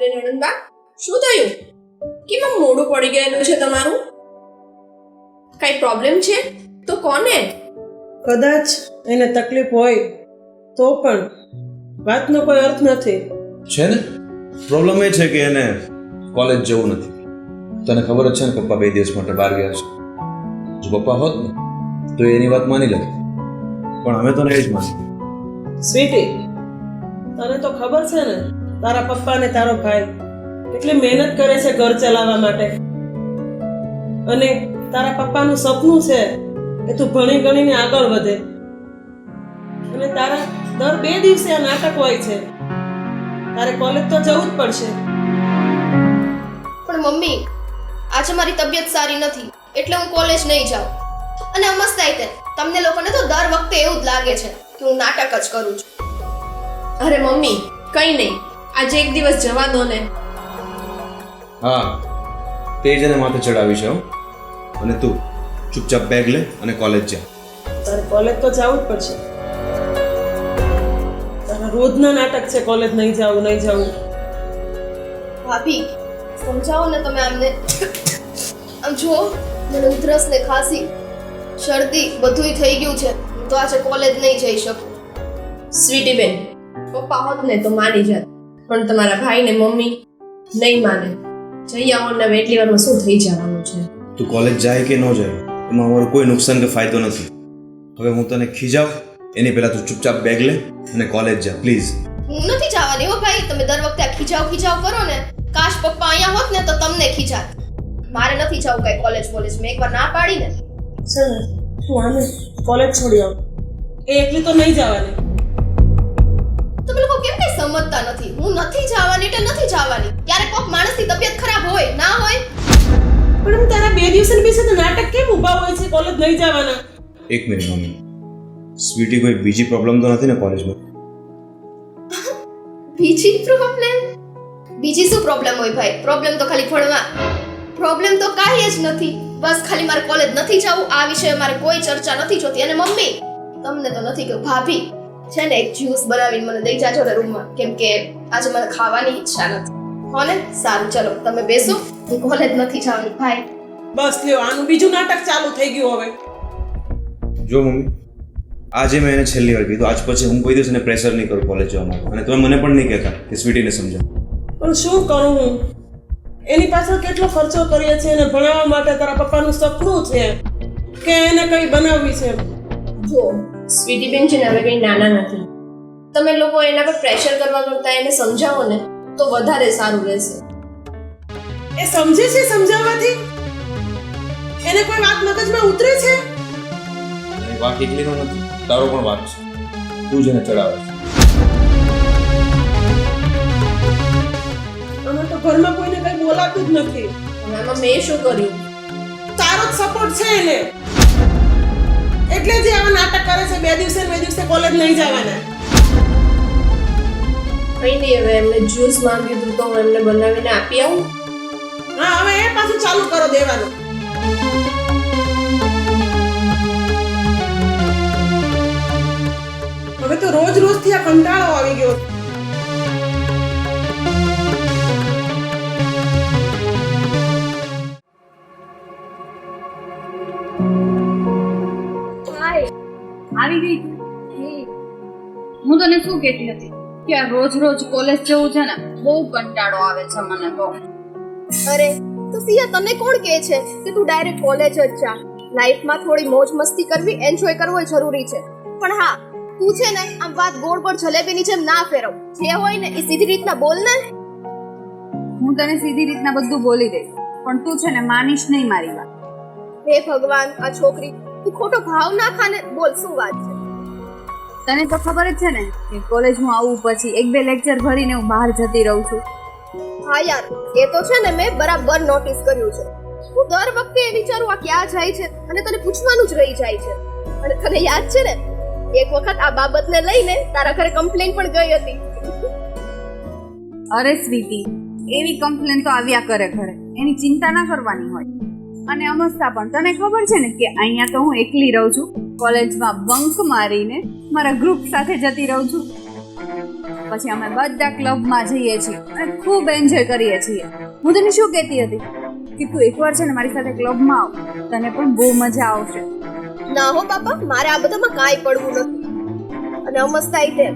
અરે નણંદબા, શું થયું? કેમ આમ મોઢું પડી ગયેલું છે તમારું? કઈ પ્રોબ્લેમ છે તો કોને? કદાચ એને તકલીફ હોય તો પણ વાતનો કોઈ અર્થ નથી. છે ને, પ્રોબ્લેમ એ છે કે એને કોલેજ જવું નથી. તને ખબર જ છે ને, પપ્પા 2 દિવસ માટે બહાર ગયા છે. જો પપ્પા હોત ને તો એની વાત માની લે, પણ અમે તો નહીં જ માની. સ્વીટી, તને તો ખબર છે ને તારા પપ્પા ને તારો ભાઈ કેટલી મહેનત કરે છે ઘર ચલાવવા માટે, અને તારા પપ્પાનું સપનું છે કે તું ભણી ગણીને આગળ વધે, અને તારા દર 2 દિવસે આ નાટક હોય છે. તારે કોલેજ તો જવું જ પડશે. પણ મમ્મી, આજે મારી તબિયત સારી નથી એટલે હું કોલેજ નહીં જાઉં. અને અમસ્તાઈ તે તમને લોકોને તો દર વખતે એવું જ લાગે છે કે હું નાટક જ કરું છું. અરે મમ્મી, કઈ નહીં, આજે એક દિવસ જવા દો ને. હા, તે જ એને માથે ચડાવી છે હો. અને તું ચૂપચાપ બેગ લે અને કોલેજ જા. તારે કોલેજ તો જવું જ પડશે. તારા રોજના નાટક છે કોલેજ નહીં જાવું નહીં જાવું. ભાભી, સમજાવો ને તમે આમને. આમ જુઓ, મને ઉધરસ ને ખાંસી, શરદી બધુંય થઈ ગયું છે. હું તો આજે કોલેજ નહીં જઈ શકું. સ્વીટી બેન, પપ્પા હોત ને તો માની જાત, પણ તમારા ભાઈ ને મમ્મી નહીં માને. જઈ આવો ને, એટલી વારમાં શું થઈ જવાનું છે? તું કોલેજ જાય કે ન જાય એમાં અમારું કોઈ નુકસાન કે ફાયદો નથી. હવે હું તને ખીજાવ એની પહેલા તું ચૂપચાપ બેગ લે અને કોલેજ જા પ્લીઝ. હું નથી જવાની હો ભાઈ. તમે દર વખતે આ ખીજાવ કરો ને. કાશ પપ્પા અહીંયા હોત ને તો તમને ખીજાત. મારે નથી જવું કઈ કોલેજ. મેં એકવાર ના પાડી ને. સર, તું આને કોલેજ છોડી આવ. એ એકલી તો નહીં જવાની. તમે લોકો કેમ કઈ સમજતા નથી? હું નથી જવાની એટલે નથી જવાની. ક્યારેક કોઈક માણસની તબિયત ખરાબ હોય, ના હોય. પણ તારા 2 દિવસની પીછે તો નાટક કેમ ઊભા હોય છે કોલેજ નહીં જવાના? એક મિનિટ મમ્મી, સ્વીટી કોઈ બીજી પ્રોબ્લેમ તો નથી ને કોલેજમાં? બીજી પ્રોબ્લેમ? બીજી શું પ્રોબ્લેમ હોય ભાઈ? પ્રોબ્લેમ તો ખાલી ભણવા. પ્રોબ્લેમ તો કાંઈ જ નથી. બસ ખાલી મારે કોલેજ નથી જવું. આ વિષય મારે કોઈ ચર્ચા નથી જોતી. અને મમ્મી, તમને તો નથી કહ્યું, ભાભી છે ને એક જ્યુસ બનાવીને મને દઈ જાજો ને રૂમમાં, કેમ કે આજે મને ખાવાની ઈચ્છા નથી. હો ને? સારું, ચલો તમે બેસો. હું કોલેજ નથી જવાની ભાઈ. બસ લ્યો, આનું બીજું નાટક ચાલુ થઈ ગયું હવે. જો મમ્મી, આજે મેં એને છેલ્લી વાર કીધું, આજ પછી હું કોઈ દિવસ એને પ્રેશર નહીં કરું કોલેજ જવા માટે. અને તમે મને પણ નહીં કહેતા કે સ્વીટીને સમજાવો. પણ શું કરું હું? એની પાછળ કેટલો ખર્ચો કરીએ છીએ, એને ભણાવવા માટે. તારા પપ્પાનું સપનું છે કે એને કંઈ બનાવવી છે. જો સ્વીટી બેન છે ને, હવે કઈ નાના નથી. તમે લોકો એના પર પ્રેશર કરવા કરતા એને સમજાવો ને તો વધારે સારું રહેશે. એ સમજે છે સમજાવવાથી? એને કોઈ વાત મગજમાં ઉતરે છે? એ વાત એકલીનો નથી, તારો પણ વાત છે. તું જેને ચડાવે છે. અમે તો ઘરમાં કોઈને કંઈ બોલાતું જ નથી. અને આમાં મેં શું કર્યું? તારો જ સપોર્ટ છે એને, એટલે જ આવા નાટક કરે છે. 2 દિવસે 2 દિવસે કોલેજ નહીં જવાના. કઈ નહીં, હવે એમને જ્યુસ માંગ્યું હતું તો હું એમને બનાવીને આપી આવું. હા, હવે એ પાછું ચાલુ કરો દેવાનું. હવે તો રોજ થી આ કંટાળો આવી ગયો. આવી ગઈ હું તને શું કહેતી હતી કે આ રોજ કોલેજ જવું છે ને, બહુ કંટાળો આવે છે મને તો. અરે તો સિયા, તને કોણ કહે છે કે તું ડાયરેક્ટ કોલેજ જ જા? લાઈફમાં થોડી મોજ મસ્તી કરવી, એન્જોય કરવો જરૂરી છે. પણ હા, તું છે ને આમ વાત ગોળ ગોળ જલેબીની જેમ ના ફેરવ. જે હોય ને એ સીધી રીતના બોલ ને. હું તને સીધી રીતના બધું બોલી દઈશ, પણ તું છે ને માનીશ નહીં મારી વાત. હે ભગવાન, આ છોકરી, તું ખોટો ભાવ ના ખાને. બોલ, શું વાત છે? તને તો ખબર જ છે ને કે કોલેજમાં આવું પછી 1-2 લેક્ચર ભરીને હું બહાર જતી રહું છું. હા યાર, એ તો છે ને મેં બરાબર નોટિસ કર્યું છે. હું દર વખતે એ વિચારું આ ક્યાં જાય છે, અને તને પૂછવાનું જ રહી જાય છે. અને તને યાદ છે ને, એક વખત આ બાબતને લઈને તારા ઘરે કમ્પ્લેન પણ ગઈ હતી. અરે સ્વીટી, એવી કમ્પ્લેન તો આવ્યા કરે ઘરે, એની ચિંતા ના કરવાની હોય. અને અમસ્તા પણ તને ખબર છે ને કે અહીંયા તો હું એકલી રહું છું. કોલેજમાં બંક મારીને મારા ગ્રુપ સાથે જતી રહું છું. પછી અમે બધા ક્લબમાં જઈએ છીએ અને ખૂબ એન્જોય કરીએ છીએ. હું તને શું કહેતી હતી કે તું એકવાર છે ને મારી સાથે ક્લબમાં આવ, તને પણ બહુ મજા આવશે. ના હો બાપા, મારે આ બધામાં કાંઈ પડવું નથી. અને અમસ્તાઈ તે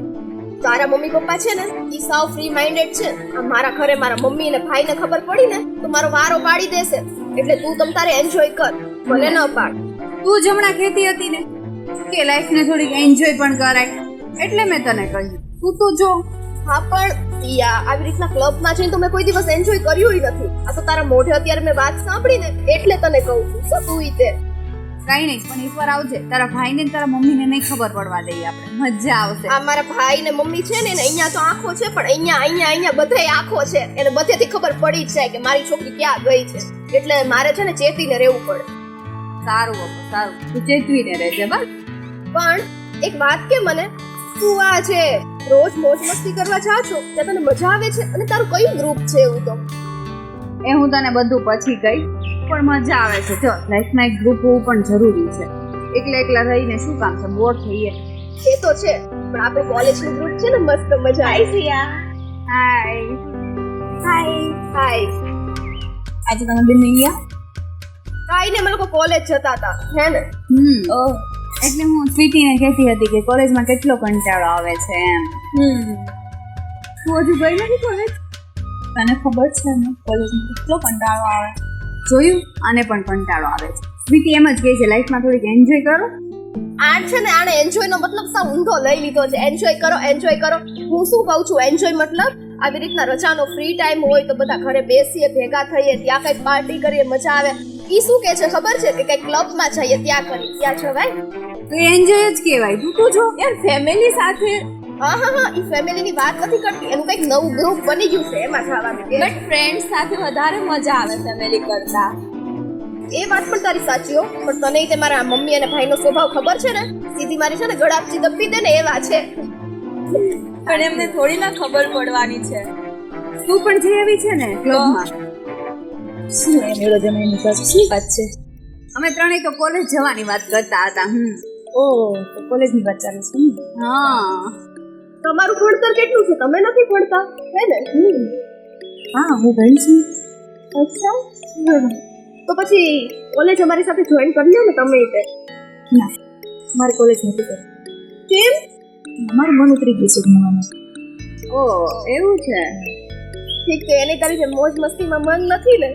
તારા મમ્મી પપ્પા છે ને ઈ સાવ ફ્રી માઇન્ડેડ છે. આ મારા ઘરે મારા મમ્મી અને ભાઈને ખબર પડી ને તો મારો વારો પાડી દેશે. એટલે તું તમ તારે એન્જોય કર, ભલે ન પાડ. તું જ હમણાં કહેતી હતી ને કે લાઈફને થોડીક એન્જોય પણ કરાય, એટલે મેં તને કહ્યું. તું તો જો હા પણ આવી રીતના ક્લબમાં જઈને તો મેં કોઈ દિવસ એન્જોય કર્યું નથી. આ તો તારા મોઢે અત્યારે મેં વાત સાંભળી ને એટલે તને કહું છું. શું તું ઈ તે કઈ નહીં, પણ એકવાર આવજે, તારા ભાઈને ને તારા મમ્મીને નહીં ખબર પડવા દઈએ આપણે, મજા આવશે. આ મારા ભાઈ ને મમ્મી છે ને અહીંયા તો આંખો છે, પણ અહીંયા બધાય આંખો છે. એને બધેથી ખબર પડી જ જાય કે મારી છોકરી ક્યાં ગઈ છે. એટલે મારે છે ને ચેતીને રહેવું પડે. સારું બાપા સારું, તું ચેતવીને રહેજે બસ. પણ એક વાત કે મને, તું આ જે રોજ મોજ મસ્તી કરવા જા છો ત્યાં તને મજા આવે છે? અને તારું કયું ગ્રુપ છે? એવું તો એ હું તને બધું પછી કહીશ, પણ મજા આવે છે. જો લાઈફમાં એક ગ્રુપ હોવું પણ જરૂરી છે. એકલા રહીને શું કામ છે, બોર થઈએ. એ તો છે, પણ આપણે કોલેજનું ગ્રુપ છે ને, મસ્ત મજા આવી. હાય હાય. આજે તમે બેન નહીં ગયા? કાઈ ને, અમે લોકો કોલેજ જતા હતા હે ને. એટલે હું સ્વીટીને કહેતી હતી કે કોલેજમાં કેટલો કંટાળો આવે છે એમ. તું હજુ ગઈ નથી કોલેજ? તને ખબર છે ને કોલેજમાં કેટલો કંટાળો આવે. જોયું, આને પણ કંટાળો આવે છે. સ્વીટી એમ જ કહે છે લાઈફમાં થોડીક એન્જોય કરો. આ છે ને, આને એન્જોય નો મતલબ સાવ ઊંધો લઈ લીધો છે. એન્જોય કરો. હું શું કહું છું, એન્જોય મતલબ આવી રીતના રજાનો ફ્રી ટાઈમ હોય તો બધા ઘરે બેસીએ, ભેગા થઈએ, ત્યાં કઈક પાર્ટી કરીએ, મજા આવે. ઈ શું કે છે ખબર છે કે કઈક ક્લબમાં જઈએ, ત્યાં કરીએ, ત્યાં જવાય. તો એન્જોય જ કહેવાય. તું તો જો યાર ફેમિલી સાથે. હા, ઈ ફેમિલીની વાત નથી કરતી. એનું કઈક નવું ગ્રુપ બની ગયું છે, એમાં જવાનું. બટ ફ્રેન્ડ્સ સાથે વધારે મજા આવે ફેમિલી કરતા. એ વાત પણ તારી સાચી હો. પણ તને તે મારા મમ્મી અને ભાઈનો સ્વભાવ ખબર છે ને, સીધી મારી છે ને ગળાપચી દબી દે ને એવા છે. પણ એમને થોડી ના ખબર પડવાની છે. તું પણ જઈ આવી છે ને ક્લબમાં? શું એનો જમાઈની પાસે શું વાત છે? અમે ત્રણેય તો કોલેજ જવાની વાત કરતા હતા. તો કોલેજની વાત ચાલે છે. હા. તમારું ભણતર કેટલું છે? તમે નથી ભણતા હે ને? હા, હું ભણ છું. અચ્છા, તો પછી કોલેજ અમારી સાથે જોઈન કરી લો ને તમે. ના, મારે કોલેજ નથી કરવી. કેમ? મારું મન ઉતરી ગયું છે ભણવામાં. ઓ એવું છે? ઠીક છે, એની તારી જે મોજ મસ્તીમાં મન નથી ને.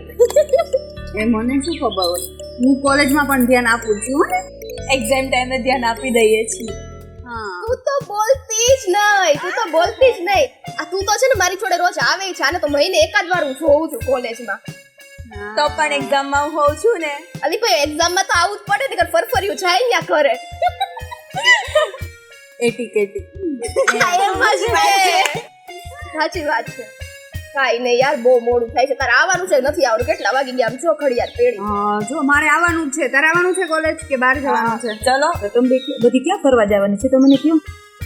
એ મને શું ખબર હોય. હું કોલેજમાં પણ ધ્યાન આપું છું ને. એક્ઝામ ટાઈમે ધ્યાન આપી દઈએ છીએ. હા. તું તો બોલતી જ નહીં. આ તું તો છે ને મારી જોડે રોજ આવે છે. આને તો મહિને એકાદ વાર હું જોઉં છું કોલેજમાં. તો પણ એક્ઝામમાં હું હોઉં છું ને. અલી ભાઈ, એક્ઝામમાં તો આવું જ પડે ને, કે ફરફર્યું જાય ને કરે. એટી એમ જ છે. સાચી વાત છે. કાઈ નહીં યાર, બહુ મોડું થાય છે. તારે આવવાનું છે? નથી આવવાનું? કેટલા વાગી ગયા? આમ જો ઘડિયાળ પેડી. જો મારે આવવાનું છે. તારે આવવાનું છે કોલેજ કે બહાર જવાનું છે? ચલો, તમે બધી ક્યાં ફરવા જવાની છે તો મને કહો.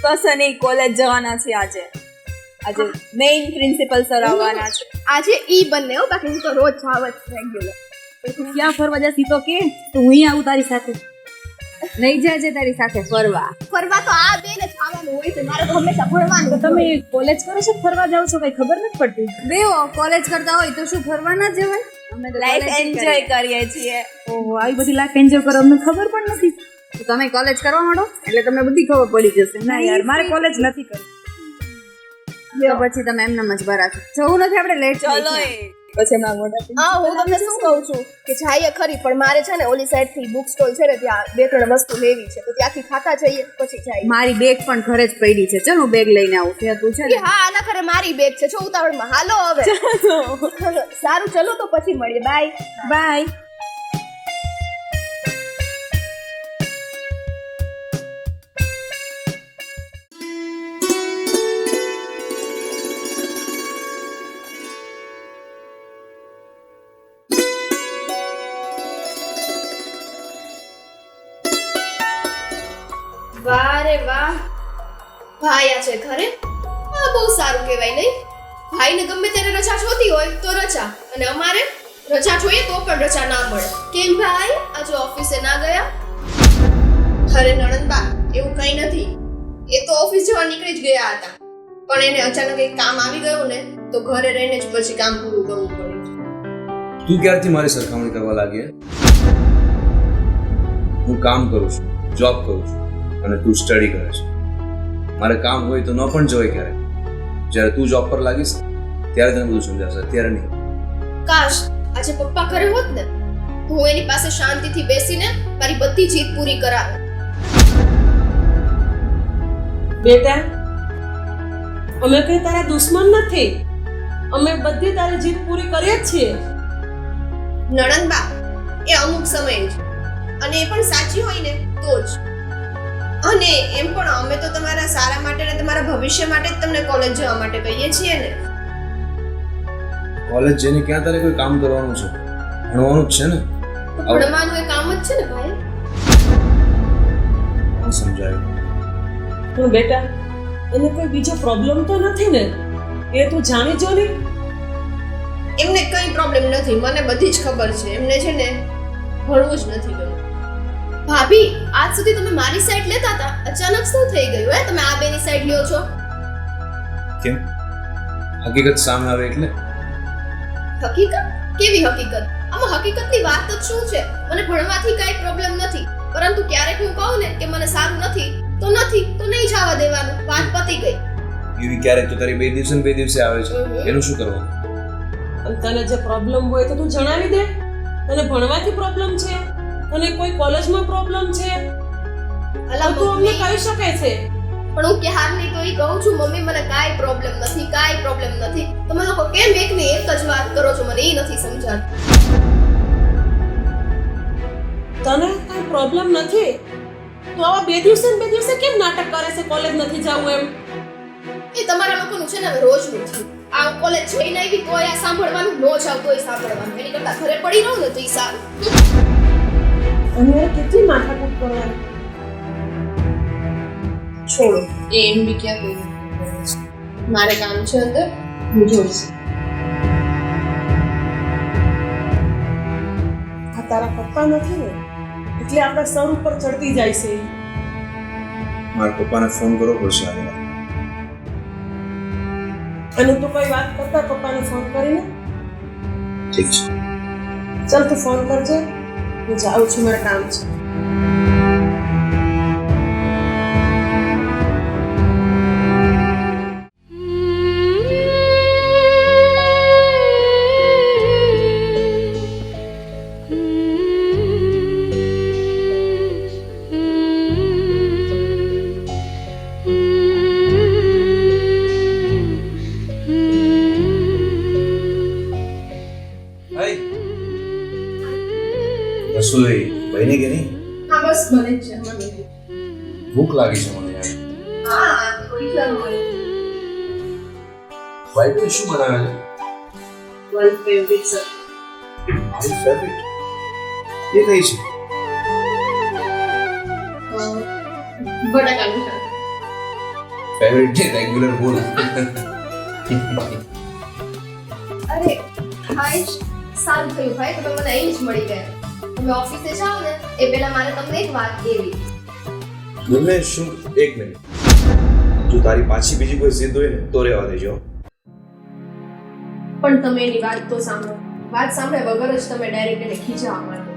કશે નહીં, કોલેજ જવાના છે આજે. આજે મેઇન પ્રિન્સિપલ સર આવવાના છે. આજે ઈ બંને હો, બાકી હું તો રોજ જાવ જ રેગ્યુલર. તું ક્યાં ફરવા જશી તો કે તો હું અહીં આવું તારી સાથે. લઈ જાજે તારી સાથે ફરવા. ફરવા તો આ બે ને ખાવાનું હોય છે. મારે તો હંમેશા ભણવાનું. તમે કોલેજ કરો છો, ફરવા જાવ છો, કઈ ખબર નથી પડતી. બેઓ કોલેજ કરતા હોય તો શું ફરવા ના જવાય? અમે તો લાઈફ એન્જોય કરીએ છીએ. ઓહો, આવી બધી લાઈફ એન્જોય કરો અમને ખબર પણ નથી. તો તમે કોલેજ કરવા માંડો એટલે તમને બધી ખબર પડી જશે. ના યાર, મારે કોલેજ નથી કરવી. તો પછી તમે એમનામ જ ભરા છો. જવું નથી આપણે, લેટ ચલો. પછી એમના મોઢા. હા, હું તમને શું કહું છું કે જઈએ ખરી, પણ મારે છે ને ઓલી સાઈડ થી બુક સ્ટોલ છે ને, ત્યાં 2-3 વસ્તુ લેવી છે. તો ત્યાંથી ખાતા જઈએ પછી જઈએ. મારી બેગ પણ ઘરે જ પડી છે. ચલ હું બેગ લઈને આવું. ત્યાં તું છે ને? હા, આના ઘરે મારી બેગ છે. જો ઉતાવળમાં હાલો હવે. સારું, ચલો તો પછી મળીએ. બાય. વાહ રે વાહ, ભાઈ આ છે ઘરે. આ બહુ સારું કહેવાય નહીં? ભાઈને ગમે ત્યારે રજા જોતી હોય તો રજા, અને અમારે રજા જોઈએ તો પણ રજા ના મળે. કેમ ભાઈ, આજે ઓફિસે ના ગયા? અરે નણંદબા, એવું કઈ નથી. એ તો ઓફિસ જવા નીકળી જ ગયા હતા. પણ એને અચાનક એક કામ આવી ગયું ને તો ઘરે રહીને જ પછી કામ પૂરું કરવું પડ્યું. તું ક્યારથી મારી સરખામણી કરવા લાગી હે? હું કામ કરું છું, જોબ કરું છું અને તું સ્ટડી કરે છે. મારે કામ હોય તો ન પણ જવાય ક્યારે. જ્યારે તું જોબ પર લાગીશ ત્યારે તને બધું સમજાશે, અત્યારે નહીં. કાશ આજે પપ્પા ઘરે હોત ને તો હું એની પાસે શાંતિથી બેસીને મારી બધી જીદ પૂરી કરાવે. બેટા, અમે કઈ તારા દુશ્મન નથી. અમે બધી તારી જીત પૂરી કરીએ જ છીએ. નણંદબા એ અમુક સમય છે અને એ પણ સાચી હોય ને તો જ. અને એમ પણ અમે તો તમારા સારા માટે ને તમારા ભવિષ્ય માટે જ તમને કોલેજ જવા માટે કહીએ છીએ ને. કોલેજ જઈને ક્યાં તારે કોઈ કામ કરવાનું છે? ભણવાનું જ છે ને. તો ભણવાનું એ કામ જ છે ને ભાઈ. આ સમજાયું. પણ બેટા, એને કોઈ બીજો પ્રોબ્લેમ તો નથી ને? એ તું જાણી જો ને. એમને કઈ પ્રોબ્લેમ નથી, મને બધી જ ખબર છે. એમને છે ને ભણવું જ નથી ગયું. ભાભી આજ સુધી તમે મારી સાઈડ લેતા હતા, અચાનક શું થઈ ગયું હે? તમે આ બેની સાઈડ લ્યો છો. કેમ? હકીકત સામે આવે એટલે? હકીકત? કેવી હકીકત? આમાં હકીકતની વાત જ શું છે? મને ભણવાથી કાંઈ પ્રોબ્લેમ નથી, પરંતુ ક્યારેક હું કહું ને કે મને સારું નથી તો નથી, તો નહીં જવા દેવાનું. વાત પતી ગઈ. એવી ક્યારેક તો તારી બે દિવસે ને બે દિવસે આવે છે, એનું શું કરવાનું? અને તને જે પ્રોબ્લેમ હોય તો તું જણાવી દે. તને ભણવાથી પ્રોબ્લેમ છે, તને કોઈ કોલેજમાં પ્રોબ્લેમ છે, અલા તો તું અમને મમ્મી, કહી શકે છે. પણ હું ક્યાર નહીં તો એ કહું છું મમ્મી મને કાંઈ પ્રોબ્લેમ નથી, કાંઈ પ્રોબ્લેમ નથી. તમે લોકો કેમ એકની એક જ વાત કરો છો? મને એ નથી સમજાતું. તને કઈ પ્રોબ્લેમ નથી તો આવા બે દિવસે ને બે દિવસે કેમ નાટક કરે છે કોલેજ નથી જવું એમ? એ તમારા લોકોનું છે ને હવે રોજનું છે. આ કોલેજ જઈને આવી તોય આ સાંભળવાનું, નો જાવ તોય સાંભળવાનું. એની કરતા ઘરે પડી રહું ને તો ઈ સારું. અને કેટલી માથાકૂટ કરવાની. છોડો, એ એમ બી ક્યાં કોઈ નથી. મારે કામ છે અંદર, હું જોઈશ. આ તારા પપ્પા નથી ને એટલે આપણા સર ઉપર ચડતી જાય છે. મારા પપ્પાને ફોન કરવો પડશે આ વાત. અને તું કોઈ વાત કરતા પપ્પાને ફોન કરીને. ઠીક છે. ચાલ તું ફોન કરજે, હું જાઉં છું, મારે કામ છે. રસોઈ બની કે નહીં? હા બસ બને જ છે મને. ભૂખ લાગી છે મને યાર. હા કોઈ ચાલ હોય. વાઈફે શું બનાવે છે? One favourite sir. મારી ફેવરિટ એ કઈ છે? બટાકાનું શાક. ફેવરિટ છે રેગ્યુલર બોલ. અરે હાય, સારું થયું ભાઈ તમે મને અહીં જ મળી ગયા. તમે ઓફિસે જાઓ ને એ પહેલા મારે તમને એક વાત કહેવી. મને શું? એક મિનિટ. જો તારી પાછી બીજી કોઈ જીદ હોય ને તો રહેવા દેજો. પણ તમે એની વાત તો સાંભળો. વાત સાંભળ્યા વગર જ તમે ડાયરેક્ટ એને ખીજાવા માંડો.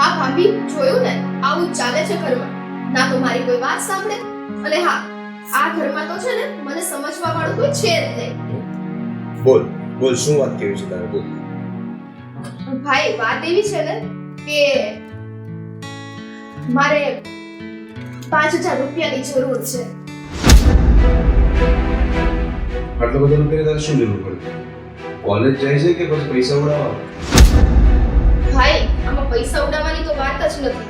હા ભાભી, જોયું ને આવું જ ચાલે છે ઘરમાં. ના તો મારી કોઈ વાત સાંભળે, અને હા આ ઘરમાં તો છે ને મને સમજવા વાળું કોઈ છે જ નહીં. બોલ બોલ, શું વાત કેવી છે તારે? બોલ. ભાઈ વાત એવી છે ને કે મારે 5,000 રૂપિયાની જરૂર છે. આટલો બધો રૂપિયા તારે શું જરૂર પડે? કોલેજ જાય છે કે બસ પૈસા ઉડાવવા? ભાઈ આમાં પૈસા ઉડાવવાની તો વાત જ નથી,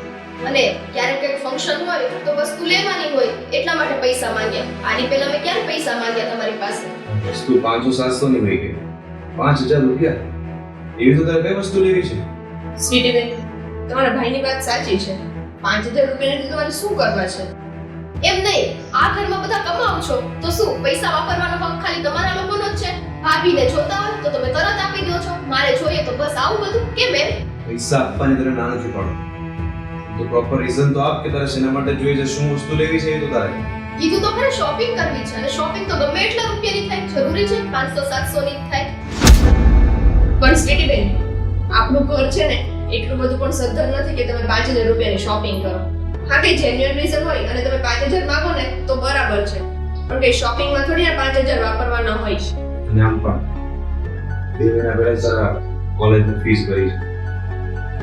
અને ક્યારેક કંઈક ફંક્શન હોય તો વસ્તુ લેવાની હોય એટલા માટે પૈસા માંગ્યા. આની પહેલા મેં ક્યારે પૈસા માંગ્યા તમારી પાસે? વસ્તુ 500-700 ની હોય ગઈ. 5,000 રૂપિયા એવી તો તારે કઈ વસ્તુ લેવી છે? સ્વીટી બેન, તમારા ભાઈની વાત સાચી છે. 5,000 રૂપિયાની તમારે શું કરવા છે? એમ નહીં, આ ઘરમાં બધા કમાવ છો તો શું પૈસા વાપરવાનો હક ખાલી તમારા લોકોનો જ છે? ભાભીને જોતા હોય તો તમે તરત આપી દો છો, મારે જોઈએ તો બસ આવું બધું કેમ એમ? પૈસા આપવાની તને ના નથી પડતો તો પ્રોપર રીઝન તો આપ કે તારે શેના માટે જોઈએ છે, શું વસ્તુ લેવી છે એ તો તારે. કીધું તો ખરે શોપિંગ કરવી છે અને શોપિંગ તો ગમે એટલા રૂપિયાની થાય, જરૂરી છે 500-700 ની જ થાય. પણ સ્વીટી બેન, આપણું ઘર છે ને એટલું બધું પણ સદ્ધર નથી કે તમે 5000 રૂપિયાની શોપિંગ કરો. હા, કે જેન્યુઅલ રીઝન હોય અને તમે 5000 માંગો ને તો બરાબર છે, પણ કે શોપિંગમાં થોડી ના 5000 વાપરવાના હોય છે. અને આમ પણ 2 મહિના પહેલા તારા કોલેજની ફીસ ભરી છે.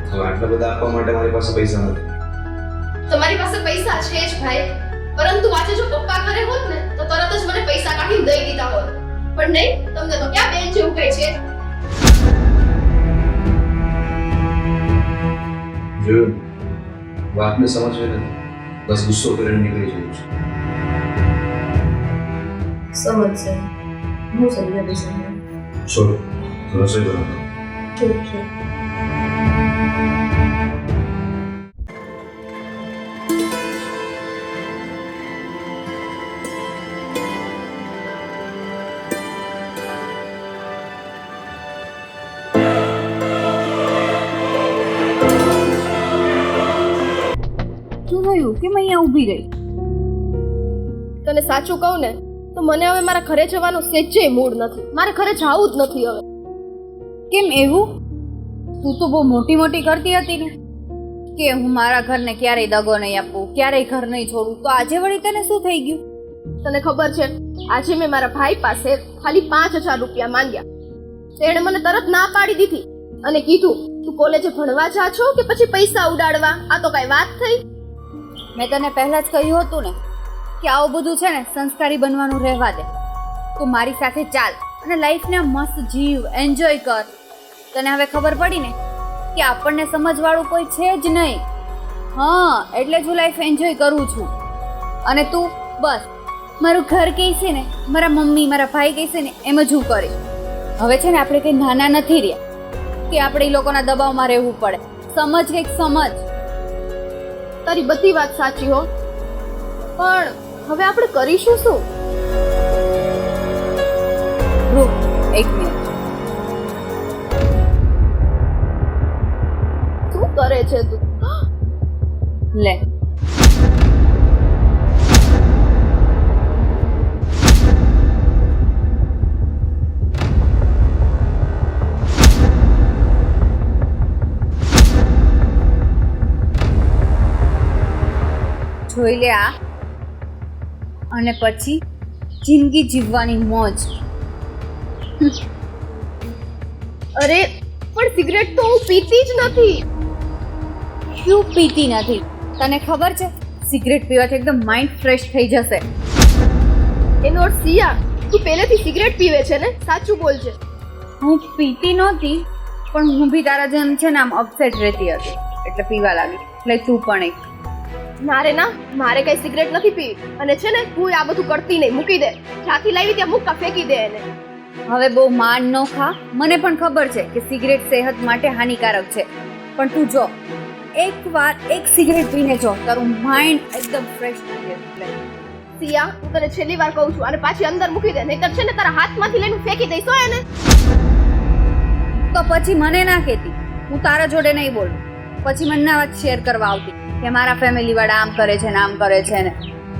હવે આટલા બધા આપવા માટે મારી પાસે પૈસા નથી. તમારી પાસે પૈસા છે જ ભાઈ, પરંતુ આજે જો પપ્પા ઘરે હોત ને તો તરત જ મને પૈસા કાઢીને દઈ દીધા હોત. પણ નહીં, તમને તો ક્યાં બેન જેવું કઈ છે. જોયું, વાતને સમજવી નથી, બસ ગુસ્સો કરીને નીકળી જવું છે. સમજશે, હું સમજાવી દઈશ. છોડો, રસોઈ બનાવો. ઠીક છે. શું થયું? કેમ અહીંયા ઊભી રહી? તને સાચું કહું ને તો મને હવે મારા ઘરે જવાનો સેજે મૂડ નથી. મારે ઘરે જવું જ નથી હવે. કેમ એવું? તું તો બહુ મોટી મોટી કરતી હતી ને કે હું મારા ઘરને ક્યારેય દગો નહીં આપું, ક્યારેય ઘર નહીં છોડું. તો આજે વળી તને શું થઈ ગયું? તને ખબર છે, આજે મેં મારા ભાઈ પાસે ખાલી 5000 રૂપિયા માંગ્યા. તેણે મને તરત ના પાડી દીધી અને કીધું, તું કોલેજે ભણવા જા છો કે પછી પૈસા ઉડાડવા? આ તો કઈ વાત થઈ? મેં તને પહેલા જ કહ્યું હતું ને કે આવું બધું છે ને સંસ્કારી બનવાનું રહેવા દે. તું મારી સાથે ચાલ અને લાઈફને મસ્ત જીવ, એન્જોય કર. તને હવે ખબર પડી ને કે આપણને સમજવાળું કોઈ છે જ નહીં. હા, એટલે જ હું લાઈફ એન્જોય કરું છું. અને તું બસ મારું ઘર કહેશે ને, મારા મમ્મી મારા ભાઈ કહેશે ને એમ જ હું કરીશ. હવે છે ને આપણે કંઈ નાના નથી રહ્યા કે આપણે એ લોકોના દબાવમાં રહેવું પડે. સમજ કંઈક સમજ. તારી બધી વાત સાચી હો, પણ હવે આપણે કરીશું શું? રૂક, એક મિનિટ. શું કરે છે તું? લે, જોઈ લે આ, અને પછી જિંદગી જીવવાની મોજ. અરે પણ સિગરેટ તો હું પીતી જ નથી. શું પીતી નથી? તને ખબર છે સિગરેટ પીવાથી એકદમ માઇન્ડ ફ્રેશ થઈ જશે. એનો અર્થ સિયા, તું પહેલેથી સિગરેટ પીવે છે ને? સાચું બોલજે. હું પીતી નહોતી, પણ હું બી તારા જેમ છે ને આમ અપસેટ રહેતી હતી એટલે પીવા લાગી. એટલે તું પણ એક. ના રે ના, મારે કઈ સિગરેટ નથી પીવી. અને છે ને તું આ બધું કરતી નહીં, મૂકી દે. જ્યાંથી લાવી ત્યાં મુક્કા ફેંકી દે એને. હવે બહુ માન ન ખા. મને પણ ખબર છે કે સિગરેટ સેહત માટે હાનિકારક છે, પણ તું જો એકવાર એક સિગરેટ પીને જો, તારું માઇન્ડ એકદમ ફ્રેશ થઈ જશે. સિયા, હું તને છેલ્લી વાર કહું છું, અને પાછી અંદર મૂકી દે, નહીંતર છે ને તારા હાથમાંથી લઈને ફેંકી દઈશ હો એને. તો પછી મને ના કહેતી, હું તારા જોડે નહીં બોલું. પછી મને ના વાત શેર કરવા આવતી કે મારા ફેમિલી વાળા આમ કરે છે ને આમ કરે છે ને.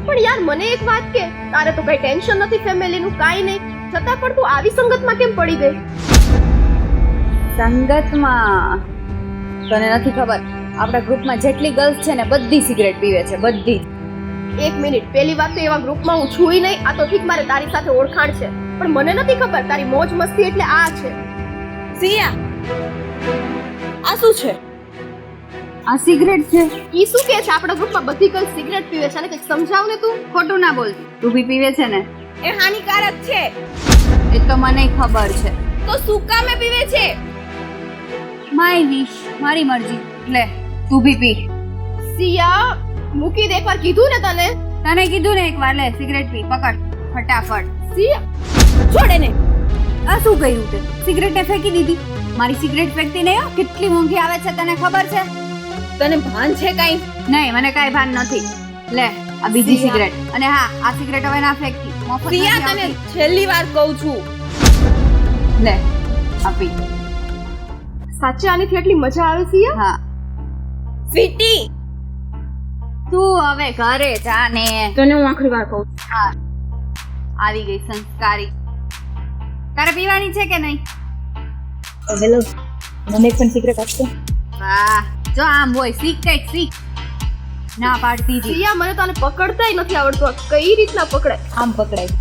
પણ યાર મને એક વાત કે, તારે તો કઈ ટેન્શન નથી ફેમિલીનું, કાઈ નહીં, છતાં પણ તું આવી સંગતમાં કેમ પડી ગઈ? સંગતમાં? તને નથી ખબર, આપણા ગ્રુપમાં જેટલી ગર્લ્સ છે ને બધી સિગરેટ પીવે છે, બધી. એક મિનિટ, પહેલી વાત તો એવા ગ્રુપમાં હું છુંય નહીં. આ તો ઠીક મારે તારી સાથે ઓળખાણ છે, પણ મને નથી ખબર તારી મોજ મસ્તી એટલે આ છે. સિયા, આ શું છે? આ સિગરેટ છે. ઈ શું કે છે? આપણા ગ્રુપમાં બધી ગર્લ્સ સિગરેટ પીવે છે, અને કંઈક સમજાવ ને તું. ખોટું ના બોલતી. તું બી પીવે છે ને? એ હાનિકારક છે. એ તો મને ખબર છે. તો શું કામે પીવે છે? માય વિશ, મારી મરજી. લે, તું બી પી. સિયા, મૂકી દે, એકવાર કીધું ને તને. તને કીધું ને એકવાર. લે સિગરેટ પી, પકડ ફટાફટ. સિયા, છોડે ને. આ શું કર્યું તે? સિગરેટને ફેંકી દીધી. મારી સિગરેટ ફેંકતી નહીં હો. કેટલી મોંઘી આવે છે તને ખબર છે? તને ભાન છે કાઈ? નહીં, મને કાઈ ભાન નથી. લે, આ બીજી સિગરેટ. અને હા, આ સિગરેટ હવે ના ફેંકતી. મફત સિયા, નથી તને આવતી. છેલ્લી વાર કહું છું. લે, આ પી. સાચે આનીથી એટલી મજા આવે સિયા? હા. સ્વીટી, તું હવે ઘરે જા ને. તને હું આખરી વાર કહું છું. હા, આવી ગઈ સંસ્કારી. તારે પીવાની છે કે નહીં? હેલો, મને પણ સિગરેટ આપશો? વાહ, જો આમ હોય સિક્રેટ શીખ. ના પાડતી જી. પ્રિયા, મને તો આને પકડતાય નથી આવડતું. આ કઈ રીતના પકડાય? આમ પકડાય.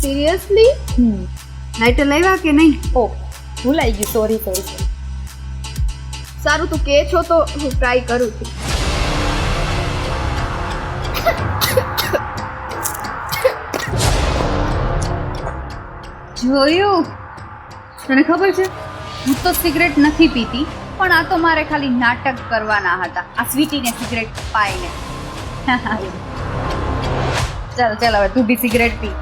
સિરિયસલી? લાઈટર લાવ્યા કે નહીં? ઓ, ભૂલાઈ ગયું. સોરી. સારું, તું કે છો તો હું ટ્રાય કરું છું. જોયું? તને ખબર છે, હું તો સિગરેટ નથી પીતી, પણ આ તો મારે ખાલી નાટક કરવાના હતા, આ સ્વીટીને સિગરેટ પાઈને. ચાલ હવે તું બી સિગરેટ પી.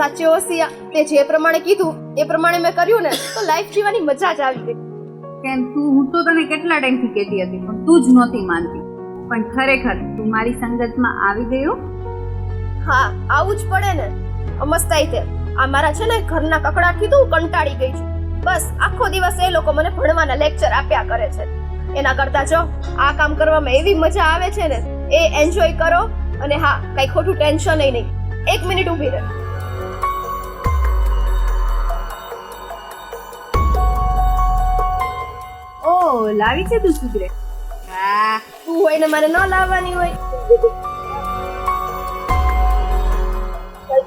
સાચે હો સિયા, તે જે પ્રમાણે કીધું એ પ્રમાણે મેં કર્યું ને તો લાઈફ જીવવાની મજા જ આવી ગઈ. કેમ હું તો તને કેટલા ટાઈમથી કહેતી હતી, પણ તું જ નહોતી માનતી. પણ ખરેખર તું મારી સંગતમાં આવી ગયો. હા, આવું જ પડે ને. મસ્તાઈ તે આ મારા છે ને ઘરના કકડાટથી તો હું કંટાળી ગઈ છું. બસ આખો દિવસ એ લોકો મને ભણવાના લેક્ચર આપ્યા કરે છે. એના કરતા જો આ કામ કરવામાં એવી મજા આવે છે ને, એ એન્જોય કરો. અને હા, કઈ ખોટું ટેન્શન નહીં. 1 મિનિટ ઊભી રહે. ઓ, લાવી છે તું સિગરેટ? હા, તું હોય ને મારે ન લાવવાની હોય.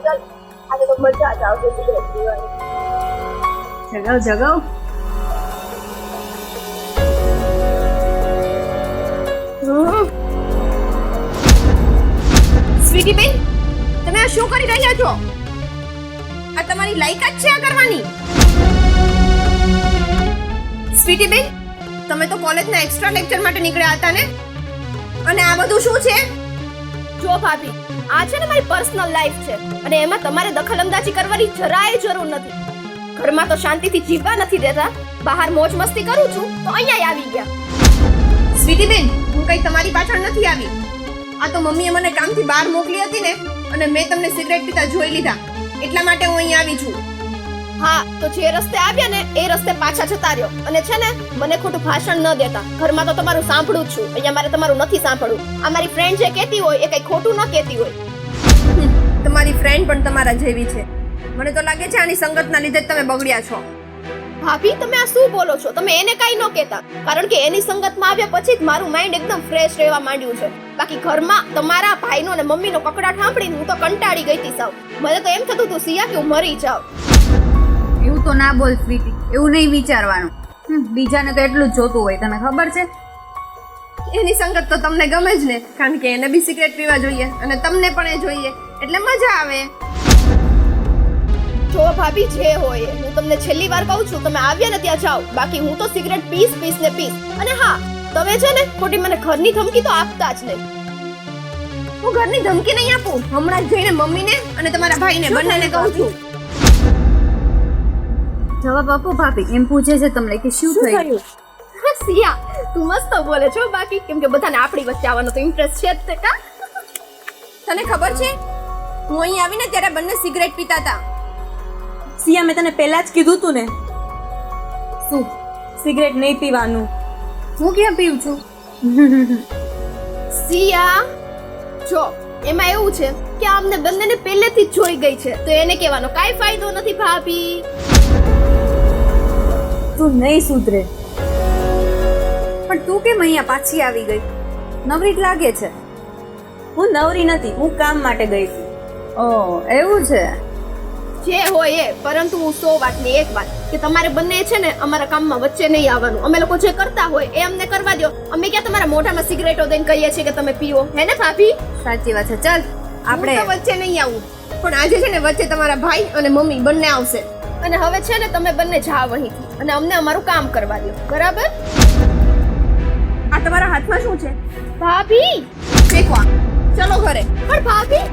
ચાલ આજે તો મજા જ આવશે સિગરેટ પીવાની. જગાવ. સ્વીટી બેન, તમે આ શું કરી રહ્યા છો? આ તમારી લાયકાત છે આ કરવાની? સ્વીટી બેન, તમે તો કોલેજના એક્સ્ટ્રા લેક્ચર માટે નીકળ્યા હતા ને? અને આ બધું શું છે? જો ભાભી, આ છે ને મારી પર્સનલ લાઈફ છે અને એમાં તમારે દખલઅંદાજી કરવાની જરાય જરૂર નથી. ઘરમાં તો શાંતિથી જીવવા નથી દેતા, બહાર મોજ મસ્તી કરું છું તો અહીંયા આવી ગયા. સ્વીટી બેન, હું કઈ તમારી પાછળ નથી આવી. આ તો મમ્મીએ મને કામથી બહાર મોકલી હતી ને, અને મેં તમને સિગરેટ પીતા જોઈ લીધા, એટલા માટે હું અહીં આવી છું. હા, તો જે રસ્તે આવ્યા ને એ રસ્તે પાછા જતા રહ્યો. અને છે ને, મને ખોટું ભાષણ ન દેતા. ઘરમાં તો તમારું સાંભળું જ છું, અહીંયા મારે તમારું નથી સાંભળવું. આ મારી ફ્રેન્ડ જે કહેતી હોય એ કઈ ખોટું ન કહેતી હોય. તમારી ફ્રેન્ડ પણ તમારા જેવી છે. મને તો લાગે છે આની સંગતના લીધે જ તમે બગડ્યા છો. ભાભી, તમે આ શું બોલો છો? તમે એને કાઈ ન કહેતા, કારણ કે એની સંગતમાં આવ્યા પછી જ મારું માઇન્ડ એકદમ ફ્રેશ રહેવા માંડ્યું છે. બાકી ઘરમાં તમારા ભાઈનો અને મમ્મીનો કકડાટ સાંભળીને હું તો કંટાળી ગઈ હતી સાવ. મને તો એમ થતું હતું સિયા કે હું મરી જાઉં. એવું તો ના બોલ સ્વીટી, એવું નહીં વિચારવાનું. બીજાને તો એટલું જ જોતું હોય, તને ખબર છે? એની સંગત તો તમને ગમે જ ને, કારણ કે એને બી સિગરેટ પીવા જોઈએ અને તમને પણ એ જોઈએ, એટલે મજા આવે. જો ભાભી, જે હોય એ. હું તમને છેલ્લી વાર કહું છું, તમે આવ્યા ને ત્યાં જાઓ. બાકી હું તો સિગરેટ પીસ. અને હા, તમે છે ને ખોટી મને ઘરની ધમકી તો આપતા જ નહીં. હું ઘરની ધમકી નહીં આપું. હમણાં જ જઈને મમ્મીને અને તમારા ભાઈને બંનેને કહું છું. જવાબ આપો ભાભી, એમ પૂછે છે તમને કે શું થયું? સિયા, તું મસ્ત બોલે છો. બાકી કેમ કે બધાને આપણી વચ્ચે આવવાનો તો ઇન્ટરેસ્ટ છે જ તે કા? તને ખબર છે, હું અહીં આવીને ત્યારે બંને સિગરેટ પીતા હતા. સિયા, મેં તને પહેલા જ કીધું તું ને, શું? સિગરેટ નહીં પીવાનું. હું ક્યાં પીઉં છું? સિયા, જો એમાં એવું છે કે અમને બંનેને પહેલેથી જ જોઈ ગઈ છે, તો એને કહેવાનો કાઈ ફાયદો નથી ભાભી. તું નહીં સુધરે. પણ તું કેમ અહીંયા પાછી આવી ગઈ? નવરી જ લાગે છે. હું નવરી નથી, હું કામ માટે ગઈ હતી. ઓ, એવું છે? જે હોય એ, પરંતુ હું 100 વાતની એક વાત કે તમારે બંને છે ને અમારા કામમાં વચ્ચે નહીં આવવાનું. અમે લોકો જે કરતા હોય એ અમને કરવા દો. અમે ક્યાં તમારા મોઢામાં સિગરેટો દઈને કહીએ છીએ કે તમે પીવો, હે ને ભાભી? સાચી વાત છે. ચાલ આપણે વચ્ચે નહીં આવું, પણ આજે છે ને વચ્ચે તમારા ભાઈ અને મમ્મી બંને આવશે. અને હવે છે ને તમે બંને જાઓ અહીંથી અને અમને અમારું કામ કરવા દો, બરાબર? આ તમારા હાથમાં શું છે? ભાભી, ફેંકો આ. ચલો ઘરે. પણ ભાભી,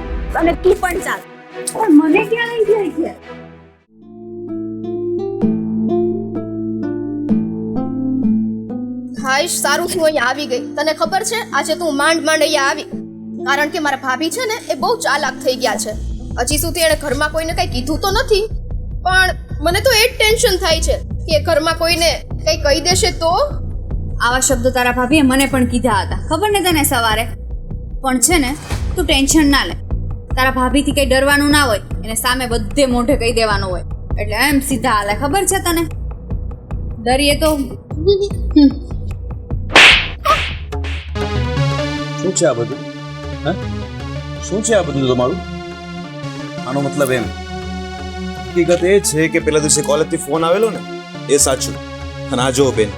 અને તું પણ ચાલ. પણ મને ક્યાં લઈ જાય છે? હાઈશ, સારું થયું અહીંયા આવી ગઈ. તને ખબર છે, આજે તું માંડ અહીંયા આવી, કારણ કે મારા ભાભી છે ને એ બહુ ચાલાક થઈ ગયા છે. હજી સુધી એણે ઘરમાં કોઈને કઈ કીધું તો નથી, પણ મને તો એ જ ટેન્શન થાય છે કે ઘરમાં કોઈને કંઈ કહી દેશે તો. આવા શબ્દો તારા ભાભીએ મને પણ કીધા હતા, ખબર ને તને સવારે. પણ છે ને, તું ટેન્શન ના લે. તારા ભાભીથી કંઈ ડરવાનું ના હોય, એને સામે બધે મોઢે કહી દેવાનું હોય, એટલે એમ સીધા હાલે. ખબર છે તને? ડરીએ તો શું છે આ બધું? હા, શું છે આ બધું તમારું? આનો મતલબ એમ, હકીકત એ છે કે પેલા દિવસે કોલેજથી ફોન આવેલો ને, એ સાચું. અને આ જો બેન,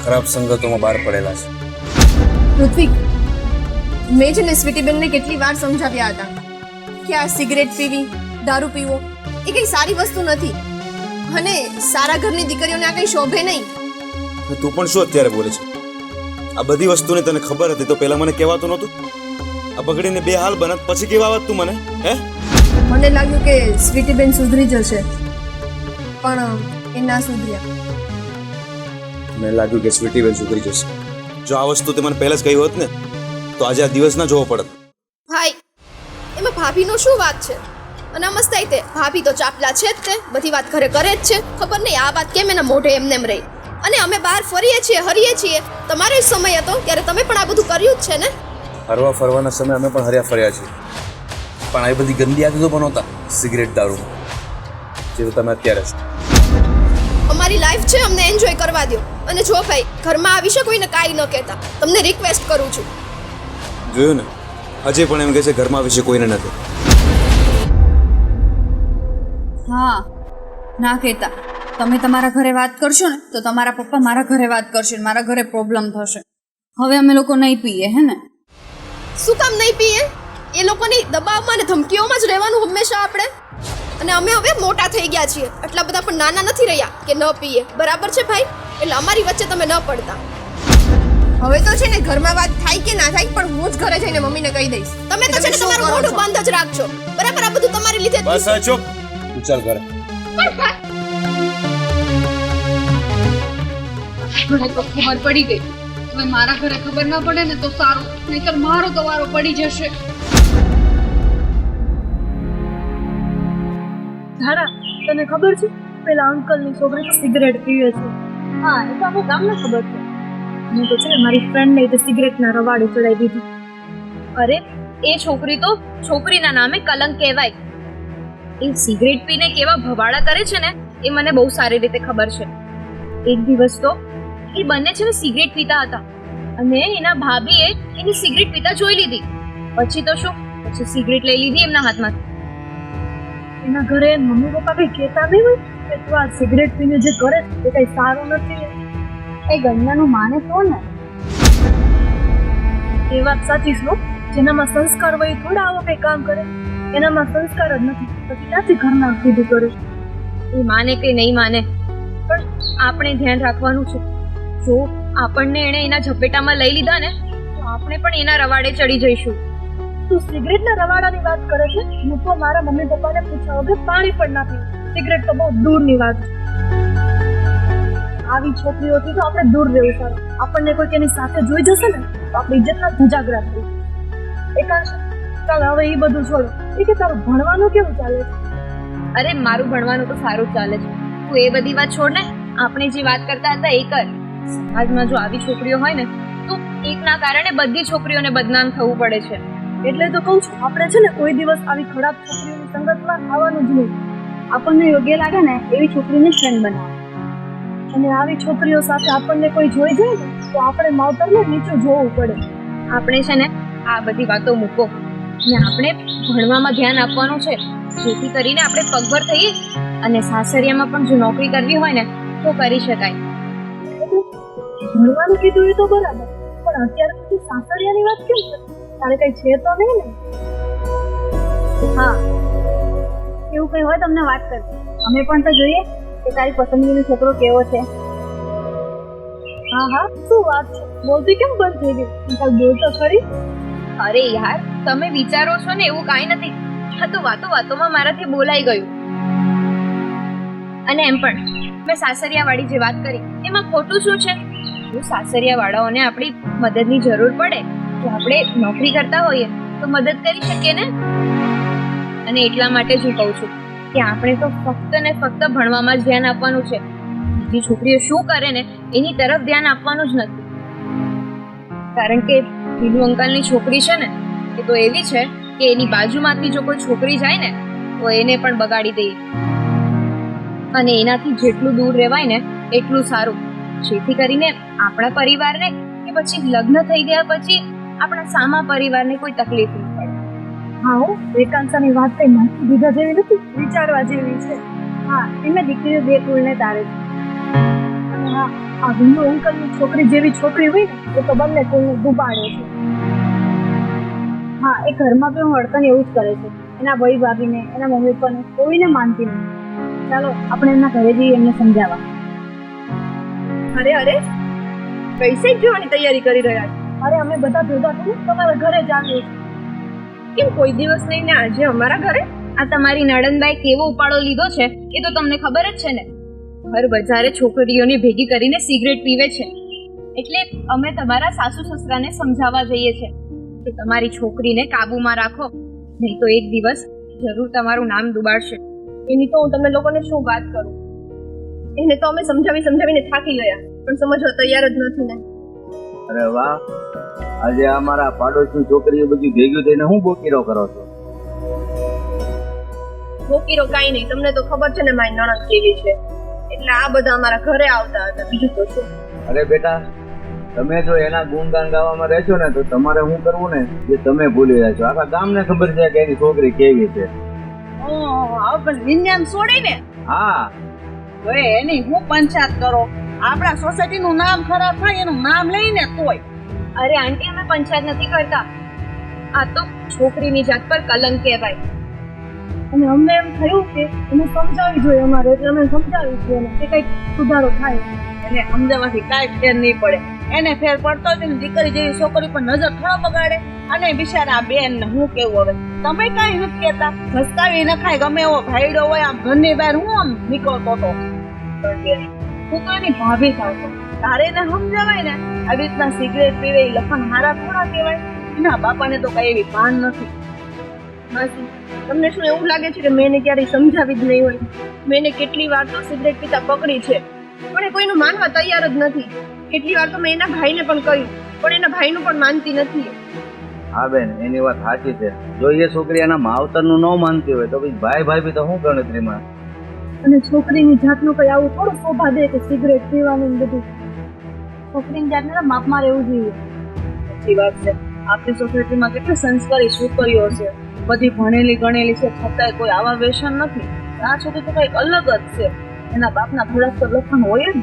ખરાબ સંગતોમાં બહાર પડેલા છે. ઋત્વિક, મેં છે ને સ્વીટીબેનને કેટલી વાર સમજાવ્યા હતા કે આ સિગરેટ પીવી, દારૂ પીવો એ કંઈ સારી વસ્તુ નથી, અને સારા ઘરની દીકરીઓને આ કંઈ શોભે નહીં. તું પણ શું અત્યારે બોલે છે? આ બધી વસ્તુની તને ખબર હતી તો પહેલા મને કહેવાતું નહોતું? આ બગડીને બે હાલ બનત પછી કેવા વાત તું મને? હે, મને લાગ્યું કે સ્વીટીબેન સુધરી જશે, પણ એ ના સુધર્યા. મને લાગ્યું કે સ્વીટીબેન સુધરી જશે. જો આ વસ્તુ તે મને પહેલા જ કહી હોત ને તો આજે આ દિવસ ના જોવો પડત. ભાઈ, એમાં ભાભીનો શું વાત છે? અને આ મસ્ત તે ભાભી તો ચાપલા છે જ તે, બધી વાત ઘરે કરે જ છે. ખબર નહીં આ વાત કેમ એના મોઢે એમને એમ રહી. અને અમે બહાર ફરીએ છીએ, હરીએ છીએ, તમારો જ સમય હતો ત્યારે તમે પણ આ બધું કર્યું જ છે ને. હરવા ફરવાના સમય અમે પણ હર્યા ફર્યા છીએ, પણ આવી બધી ગંદી આદતો પણ નહોતા. સિગરેટ, દારૂ જે તમે અત્યારે છો. અમારી લાઈફ છે, અમને એન્જોય કરવા દો. અને જો ભાઈ, ઘરમાં આ વિશે કોઈને કાંઈ ન કહેતા, તમને રિક્વેસ્ટ કરું છું. જોયું ને, હજે પણ એમ કહે છે ઘરમાં વિશે કોઈને નથી. હા, ના કહેતા. તમે તમારા ઘરે વાત કરશો ને તો તમારા પપ્પા મારા ઘરે વાત કરશે, મારા ઘરે પ્રોબ્લેમ થશે. હવે અમે લોકો નહીં પીએ, હે ને? શું કામ નહીં પીએ? એ લોકોની દબાવમાં અને ધમકીઓમાં જ રહેવાનું હંમેશા આપણે. અને અમે હવે મોટા થઈ ગયા છીએ, એટલા બધા પણ નાના નથી રહ્યા કે ન પીએ. બરાબર છે ભાઈ? એટલે અમારી વચ્ચે તમે ન પડતા. હવે તો છે ને ઘરમાં વાત થાય કે ના થાય, પણ હું જ ઘરે જઈને મમ્મીને કહી દઈશ. તમે તો છે ને તમારું મોઢું બંધ જ રાખજો. બરાબર? આ બધું તમારી લીધે જ બસ આ ચૂપ, તું ચાલ ઘરે. મને તો ખબર પડી ગઈ. હવે મારા ઘરે ખબર ના પડે ને તો સારું, નહીતર મારો તો વારો પડી જશે. ધારા, તને ખબર છે પેલા અંકલની છોકરી તો સિગરેટ પીવે છે? હા, એ તો આખું ગામને ખબર છે. હું તો છે ને મારી ફ્રેન્ડને તે સિગરેટના રવાડે ચડાવી દીધી. અરે, એ છોકરી તો છોકરીના નામે કલંક કહેવાય. એ સિગરેટ પીને કેવા ભવાડા કરે છે ને એ મને બહુ સારી રીતે ખબર છે. એક દિવસ તો એ બંને છે ને સિગરેટ પીતા હતા અને એના ભાભીએ એની સિગરેટ પીતા જોઈ લીધી. પછી તો શું, પછી સિગરેટ લઈ લીધી એમના હાથમાંથી. એના ઘરે મમ્મી પપ્પા કઈ કહેતા નહીં હોય કે તું આ સિગરેટ પીને જે કરે છે એ કઈ સારું નથી? એ ગંજાનું માને તો ને. એ વાત સાચી છે. જેનામાં સંસ્કાર હોય એ થોડા આવો કઈ કામ કરે. એનામાં સંસ્કાર જ નથી, પછી ક્યાંથી ઘરના કીધું કરે? એ માને કે નહીં માને, પણ આપણે ધ્યાન રાખવાનું છે. જો આપણને એણે એના ઝપેટામાં લઈ લીધા ને તો આપણે પણ એના રવાડે ચડી જઈશું. તું સિગરેટના રવાડાની વાત કરે છે? હું તો મારા મમ્મી પપ્પાને પૂછ્યા વગર પાણી પણ ના પીવું. સિગરેટ તો બહુ દૂરની વાત છે. આવી છોકરીઓથી તો આપણે દૂર રહેવું સારું. આપણને કોઈક એની સાથે જોઈ જશે ને તો આપણી ઇજ્જતના ધજાગરા થઈ. એકાંશ, ચાલ હવે એ બધું છોડો. એ કે તારું ભણવાનું કેવું ચાલે છે? અરે, મારું ભણવાનું તો સારું જ ચાલે છે. તું એ બધી વાત છોડ ને. આપણે જે વાત કરતા હતા એ કર. સમાજમાં જો આવી છોકરીઓ હોય ને તો એકના કારણે બધી છોકરીઓને બદનામ થવું પડે છે. એટલે તો કહું છું, આપણે છે ને કોઈ દિવસ આવી ખરાબ છોકરીઓની સંગતમાં આવવાનું જ નહીં. આપણને યોગ્ય લાગે ને એવી છોકરીને ફ્રેન્ડ બનાવો. અને આવી છોકરીઓ સાથે આપણને કોઈ જોઈ જાય ને તો આપણે માવતરને નીચું જોવું પડે. આપણે છે ને આ બધી વાતો મૂકો ને આપણે ભણવામાં ધ્યાન આપવાનું છે, જેથી કરીને આપણે પગભર થઈએ અને સાસરિયામાં પણ જો નોકરી કરવી હોય ને તો કરી શકાય. ભણવાનું કીધું એ તો બરાબર, પણ અત્યારે સુધી સાસરિયાની વાત કેમ છે? તારે કઈ છે તો નહીં ને? હા, એવું કઈ હોય તમને વાત કર. અમે પણ તો જોઈએ કે તારી પસંદગીનો છોકરો કેવો છે. હા હા, શું વાત છે? બોલતી કેમ બંધ થઈ ગઈ? કાલ બોલ તો ખરી. અરે યાર, તમે વિચારો છો ને એવું કાંઈ નથી. હા, તો વાતો વાતોમાં મારાથી બોલાઈ ગયું. અને એમ પણ મેં સાસરિયાવાળી જે વાત કરી એમાં ખોટું શું છે? જો સાસરિયાવાળાઓને આપણી મદદની જરૂર પડે તો આપણે નોકરી કરતા હોઈએ તો મદદ કરી શકીએ ને. અને એટલા માટે જ હું કહું છું કે આપણે તો ફક્ત ને ફક્ત ભણવામાં જ ધ્યાન આપવાનું છે. બીજી છોકરીઓ શું કરે ને એની તરફ ધ્યાન આપવાનું જ નથી. કારણ કે ભીલુ અંકલની છોકરી છે ને એ તો એવી છે કે એની બાજુમાંથી જો કોઈ છોકરી જાય ને તો એને પણ બગાડી દે. અને એનાથી જેટલું દૂર રહેવાય ને એટલું સારું, જેથી કરીને આપણા પરિવારને કે પછી લગ્ન થઈ ગયા પછી આપણા સામા પરિવારને કોઈ તકલીફ નહીં પડે. હા હો, એકાંશાની વાત કઈ નાખી દીધા જેવી નથી, વિચારવા જેવી છે. હા, એમાં દીકરીઓ બે કુળને તારે છે. અને હા, આ ભીલુ અંકલની છોકરી જેવી છોકરી હોય ને એ તો બંને કુળને ડૂબાડે છે. હા, એ ઘરમાં પણ હડકન એવું જ કરે છે. એના ભાઈ ભાભીને, એના મમ્મી પપ્પાને કોઈને માનતી નથી. ચાલો આપણે એમના ઘરે જઈએ એમને સમજાવવા. અરે અરે, કૈસે જવાની તૈયારી કરી રહ્યા છો? અરે અમે બધા ભેગા થઈને તમારા ઘરે જ આવીએ છીએ. કેમ કોઈ દિવસ નહીં ને આજે અમારા ઘરે? આ તમારી નણંદબાઈ કેવો ઉપાડો લીધો છે એ તો તમને ખબર જ છે ને. હર બજારે છોકરીઓને ભેગી કરીને સિગરેટ પીવે છે. એટલે અમે તમારા સાસુ સસરાને સમજાવવા જઈએ છે કે તમારી છોકરીને કાબૂમાં રાખો, નહીં તો એક દિવસ જરૂર તમારું નામ ડૂબાડશે. એની તો હું તમને લોકોને શું વાત કરું? એને તો અમે સમજાવીને થાકી ગયા, પણ સમજવા તૈયાર જ નથી ને. અરે વાહ, આજે અમારા પાડોશની છોકરીઓ બધી ભેગી થઈને હું બોકીરો કરો છો? ભોકીરો કાંઈ નહીં, તમને તો ખબર છે ને મારી નણંદ કેવી છે, એટલે આ બધા અમારા ઘરે આવતા હતા, બીજું તો શું. અરે બેટા, તમે જો એના ગુણગાન ગાવામાં રહેશો ને તો તમારે શું કરવું ને જે તમે ભૂલી રહ્યા છો. આખા ગામને ખબર છે કે એની છોકરી કેવી છે. પણ વિજ્ઞાન છોડીને હા, હવે એની હું પંચાયત કરો? આપણા સોસાયટી નું નામ ખરાબ થાય એનું નામ લઈને તોય. અરે આંટી, અમે પંચાયત નથી કરતા. આ તો છોકરીની જાત પર કલંક કહેવાય. અને અમને એમ થયું કે એને સમજાવવી જોઈએ અમારે, એટલે અમે સમજાવી છે એને કે કંઈક સુધારો થાય. એને સમજાવવાથી કાંઈ ફેર નહીં પડે. એને ફેર પડતો જ ને દીકરી જેવી છોકરી પર નજર થોડો બગાડે. અને બિચારા આ બેન ને હું કેવું હવે, તમે કાંઈ નથી કહેતા. ઘસકાવી નખાય ગમે એવો ભાઈડો હોય, આમ ઘરની બહાર હું આમ નીકળતો હતો. હું તો એની ભાભી થાવ છું, તારે એને સમજાવાય ને આવી રીતના સિગરેટ પીવે એ લખન હારા થોડા કહેવાય. એના બાપાને તો કઈ એવી ભાન નથી. માસી, તમને શું એવું લાગે છે કે મેં એને ક્યારેય સમજાવી જ નહીં હોય? મેં એને કેટલી વાર તો સિગરેટ પીતા પકડી છે, પણ એ કોઈનું માનવા તૈયાર જ નથી. કેટલી વાર તો મેં એના ભાઈને પણ કહ્યું, પણ એના ભાઈનું પણ માનતી નથી. હા બેન, એની વાત સાચી છે. જો એ છોકરી એના માવતરનું ન માનતી હોય તો પછી ભાઈ ભાભી તો શું ગણતરીમાં? અને છોકરીની જાતનું કઈ આવું થોડું શોભા દે કે સિગરેટ પીવાનું ને બધું. છોકરીની જાતને માપમાં રહેવું જોઈએ. સાચી વાત છે. આપણી સોસાયટીમાં કેટલી સંસ્કારી છોકરીઓ છે, બધી ભણેલી ગણેલી છે, છતાંય કોઈ આવા વ્યસન નથી. આ છોકરી તો કઈક અલગ જ છે. એના બાપના થોડાક તો લખણ હોય ને.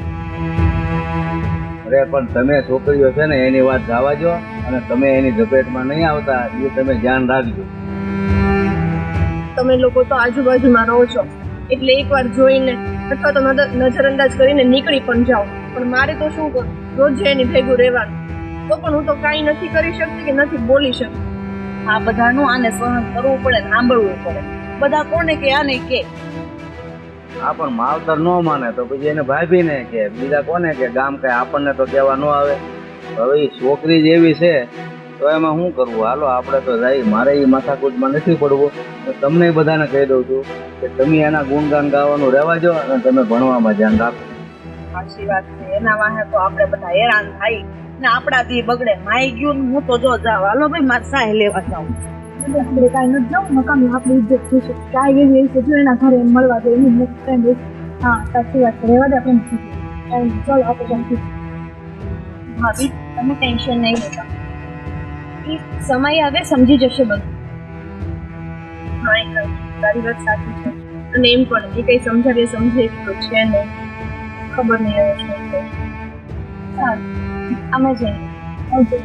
અરે પણ તમે છોકરીઓ છે ને એની વાત જવા દો, અને તમે એની ઝપેટમાં નહીં આવતા એ તમે ધ્યાન રાખજો. તમે લોકો તો આજુબાજુમાં રહો છો, એટલે એકવાર જોઈને અથવા તો નજરઅંદાજ કરીને નીકળી પણ જાઓ. પણ મારે તો શું કરું, રોજ એની ભેગું રહેવાનું. તો પણ હું તો કાંઈ નથી કરી શકતી કે નથી બોલી શકતી. આ બધાનું આને સહન કરવું પડે, સાંભળવું પડે. બધા કોને કે આને કે હા, પણ માવતર ન માને તો પછી એને ભાભી ને કે બીજા કોને કે ગામ કઈ આપણને તો કહેવા ન આવે. હવે એ છોકરી જેવી છે તો એમાં શું કરવું? હાલો આપણે તો જાય. મારે એ માથાકૂટમાં નથી પડવું. તમને બધાને કહી દઉં છું કે તમે એના ગુણગાન ગાવાનું રહેવા દો અને તમે ભણવામાં ધ્યાન રાખો. સાચી વાત છે. એના વાહે તો આપણે બધા હેરાન થાય ને આપણા દી બગડે. માઈ ગયું ને હું તો જો જાવ. હાલો ભાઈ, મારે સાહેબ લેવા જાઉં. આપણે કાંઈ નથી જાઉં, મકાનમાં આપણી ઇજ્જત થશે. કાંઈ એવી છે જો એના ઘરે મળવા દે એની ફ્રેન્ડ. હા, સાચી વાત છે. રહેવા દે આપણે નથી. ચાલો આપણે ત્યાંથી. ભાભી, તમે ટેન્શન નહીં લેતા. એ સમય આવે સમજી જશે બધું. હા, તારી વાત સાચી છે. અને એમ પણ એ કઈ સમજાવીએ સમજે તો છે નહીં. ખબર નહીં હવે શું થાય. સારું, અમે જઈએ. આવજો.